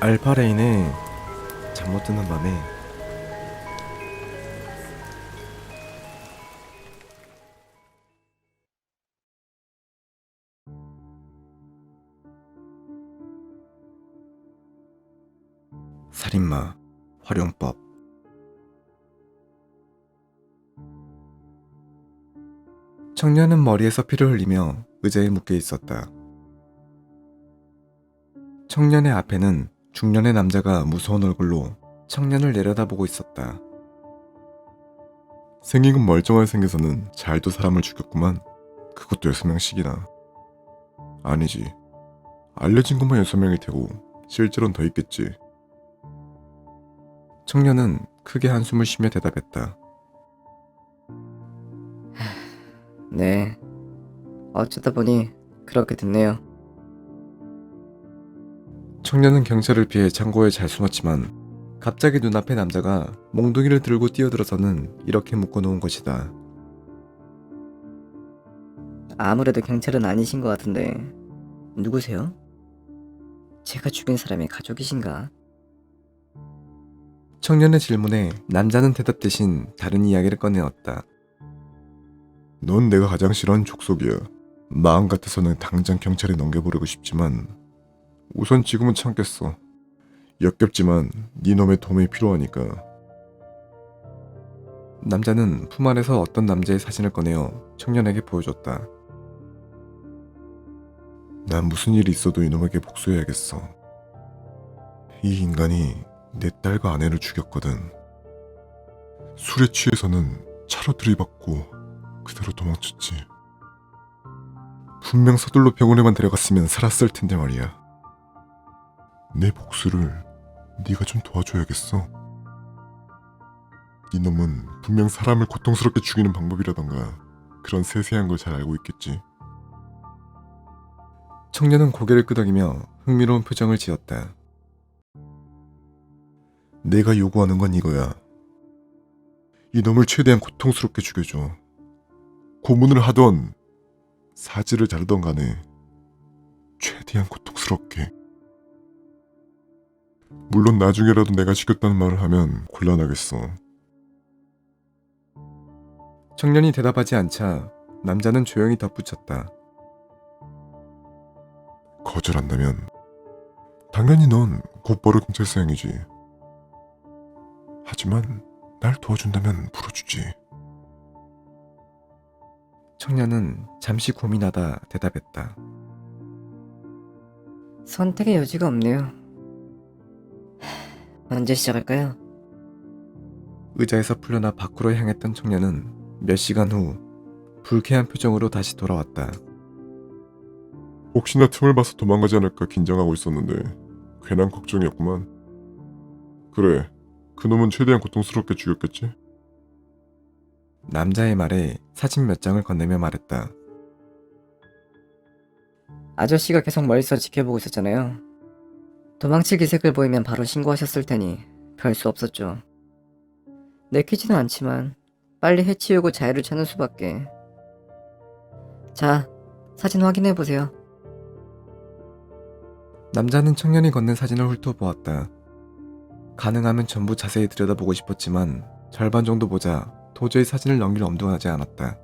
알파레인의 잠 못 드는 밤에 살인마 활용법. 청년은 머리에서 피를 흘리며 의자에 묶여 있었다. 청년의 앞에는 중년의 남자가 무서운 얼굴로 청년을 내려다보고 있었다. 생긴 건 멀쩡하게 생겨서는 잘도 사람을 죽였구만. 그것도 6명씩이나. 아니지. 알려진 것만 6명일 테고 실제로는 더 있겠지. 청년은 크게 한숨을 쉬며 대답했다. 네, 어쩌다 보니 그렇게 됐네요. 청년은 경찰을 피해 창고에 잘 숨었지만 갑자기 눈앞에 남자가 몽둥이를 들고 뛰어들어서는 이렇게 묶어놓은 것이다. 아무래도 경찰은 아니신 것 같은데 누구세요? 제가 죽인 사람의 가족이신가? 청년의 질문에 남자는 대답 대신 다른 이야기를 꺼내었다. 넌 내가 가장 싫어하는 족속이야. 마음 같아서는 당장 경찰에 넘겨버리고 싶지만 우선 지금은 참겠어. 역겹지만 네 놈의 도움이 필요하니까. 남자는 품 안에서 어떤 남자의 사진을 꺼내어 청년에게 보여줬다. 난 무슨 일이 있어도 이놈에게 복수해야겠어. 이 인간이 내 딸과 아내를 죽였거든. 술에 취해서는 차로 들이받고 그대로 도망쳤지. 분명 서둘러 병원에만 데려갔으면 살았을 텐데 말이야. 내 복수를 네가 좀 도와줘야겠어. 이놈은 분명 사람을 고통스럽게 죽이는 방법이라던가 그런 세세한 걸 잘 알고 있겠지. 청년은 고개를 끄덕이며 흥미로운 표정을 지었다. 내가 요구하는 건 이거야. 이놈을 최대한 고통스럽게 죽여줘. 고문을 하던 사지를 자르던 간에 최대한 고통스럽게. 물론 나중에라도 내가 죽였다는 말을 하면 곤란하겠어. 청년이 대답하지 않자 남자는 조용히 덧붙였다. 거절한다면 당연히 넌 곧바로 경찰서행이지. 하지만 날 도와준다면 풀어주지. 청년은 잠시 고민하다 대답했다. 선택의 여지가 없네요. 언제 시작할까요? 의자에서 풀려나 밖으로 향했던 청년은 몇 시간 후 불쾌한 표정으로 다시 돌아왔다. 혹시나 틈을 봐서 도망가지 않을까 긴장하고 있었는데 괜한 걱정이었구만. 그래, 그놈은 최대한 고통스럽게 죽였겠지? 남자의 말에 사진 몇 장을 건네며 말했다. 아저씨가 계속 멀리서 지켜보고 있었잖아요. 도망칠 기색을 보이면 바로 신고하셨을 테니 별 수 없었죠. 내키지는 않지만 빨리 해치우고 자유를 찾는 수밖에. 자, 사진 확인해보세요. 남자는 청년이 건넨 사진을 훑어보았다. 가능하면 전부 자세히 들여다보고 싶었지만 절반 정도 보자 도저히 사진을 넘길 엄두가 나지 않았다.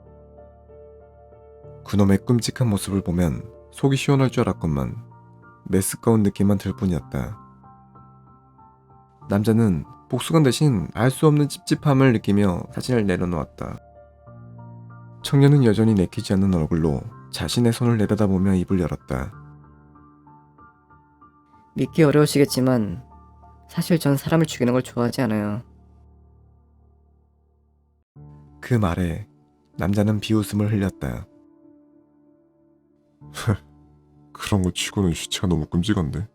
그놈의 끔찍한 모습을 보면 속이 시원할 줄 알았건만 메스꺼운 느낌만 들 뿐이었다. 남자는 복수관 대신 알 수 없는 찝찝함을 느끼며 사진을 내려놓았다. 청년은 여전히 내키지 않는 얼굴로 자신의 손을 내려다보며 입을 열었다. 믿기 어려우시겠지만 사실 전 사람을 죽이는 걸 좋아하지 않아요. 그 말에 남자는 비웃음을 흘렸다. 그런 거 치고는 시체가 너무 끔찍한데?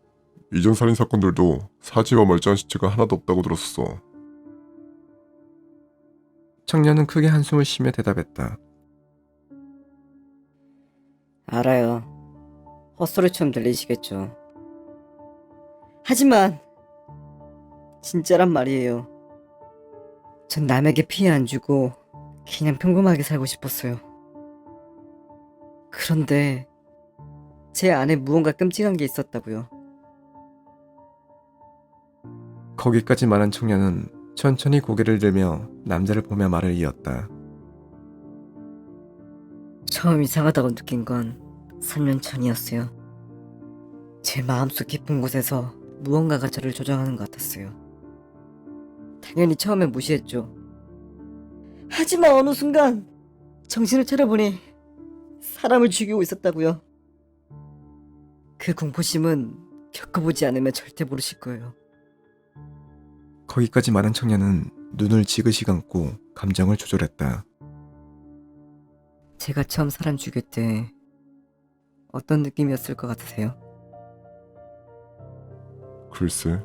이전 살인 사건들도 사지와 멀쩡한 시체가 하나도 없다고 들었어. 청년은 크게 한숨을 쉬며 대답했다. 알아요. 헛소리처럼 들리시겠죠. 하지만 진짜란 말이에요. 전 남에게 피해 안 주고 그냥 평범하게 살고 싶었어요. 그런데 제 안에 무언가 끔찍한 게 있었다고요. 거기까지 말한 청년은 천천히 고개를 들며 남자를 보며 말을 이었다. 처음 이상하다고 느낀 건 3년 전이었어요. 제 마음속 깊은 곳에서 무언가가 저를 조정하는 것 같았어요. 당연히 처음엔 무시했죠. 하지만 어느 순간 정신을 차려보니 사람을 죽이고 있었다고요. 그 공포심은 겪어보지 않으면 절대 모르실 거예요. 거기까지 말한 청년은 눈을 지그시 감고 감정을 조절했다. 제가 처음 사람 죽일 때 어떤 느낌이었을 것 같으세요? 글쎄,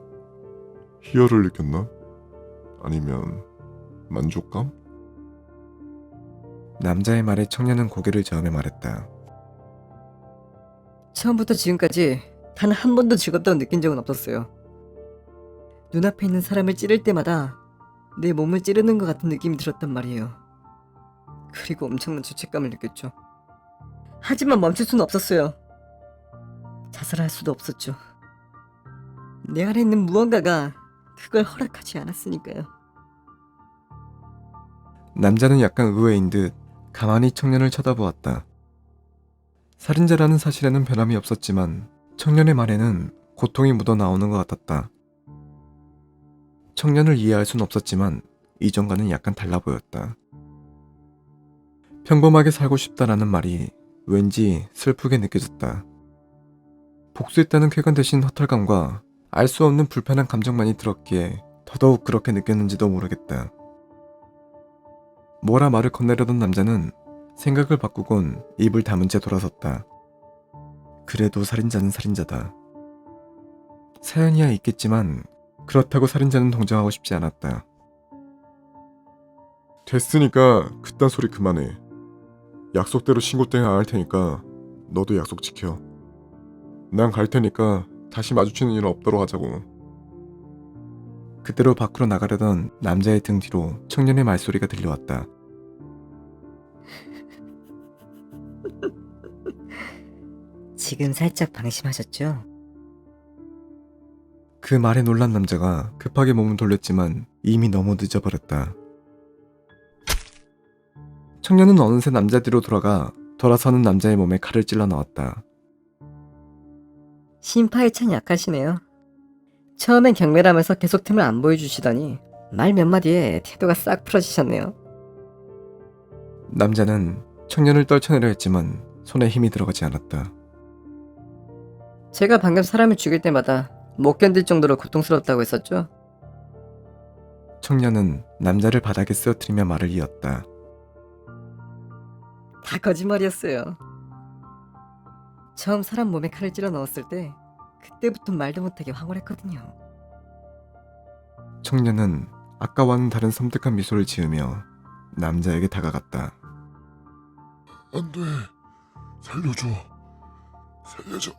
희열을 느꼈나? 아니면 만족감? 남자의 말에 청년은 고개를 저으며 말했다. 처음부터 지금까지 단 한 번도 즐겁다고 느낀 적은 없었어요. 눈앞에 있는 사람을 찌를 때마다 내 몸을 찌르는 것 같은 느낌이 들었단 말이에요. 그리고 엄청난 죄책감을 느꼈죠. 하지만 멈출 수는 없었어요. 자살할 수도 없었죠. 내 안에 있는 무언가가 그걸 허락하지 않았으니까요. 남자는 약간 의외인 듯 가만히 청년을 쳐다보았다. 살인자라는 사실에는 변함이 없었지만 청년의 말에는 고통이 묻어나오는 것 같았다. 청년을 이해할 순 없었지만 이전과는 약간 달라 보였다. 평범하게 살고 싶다라는 말이 왠지 슬프게 느껴졌다. 복수했다는 쾌감 대신 허탈감과 알 수 없는 불편한 감정만이 들었기에 더더욱 그렇게 느꼈는지도 모르겠다. 뭐라 말을 건네려던 남자는 생각을 바꾸곤 입을 다문 채 돌아섰다. 그래도 살인자는 살인자다. 사연이야 있겠지만 그렇다고 살인자는 동정하고 싶지 않았다. 됐으니까 그딴 소리 그만해. 약속대로 신고 땡 안 할 테니까 너도 약속 지켜. 난 갈 테니까 다시 마주치는 일은 없도록 하자고. 그대로 밖으로 나가려던 남자의 등 뒤로 청년의 말소리가 들려왔다. 지금 살짝 방심하셨죠? 그 말에 놀란 남자가 급하게 몸을 돌렸지만 이미 너무 늦어버렸다. 청년은 어느새 남자 뒤로 돌아서는 남자의 몸에 칼을 찔러 넣었다. 심파에 참 약하시네요. 처음엔 경멸하면서 계속 틈을 안 보여주시더니 말 몇 마디에 태도가 싹 풀어지셨네요. 남자는 청년을 떨쳐내려 했지만 손에 힘이 들어가지 않았다. 제가 방금 사람을 죽일 때마다 못 견딜 정도로 고통스럽다고 했었죠? 청년은 남자를 바닥에 쓰러뜨리며 말을 이었다. 다 거짓말이었어요. 처음 사람 몸에 칼을 찔러 넣었을 때 그때부터 말도 못하게 황홀했거든요. 청년은 아까와는 다른 섬뜩한 미소를 지으며 남자에게 다가갔다. 안 돼. 살려줘. 살려줘.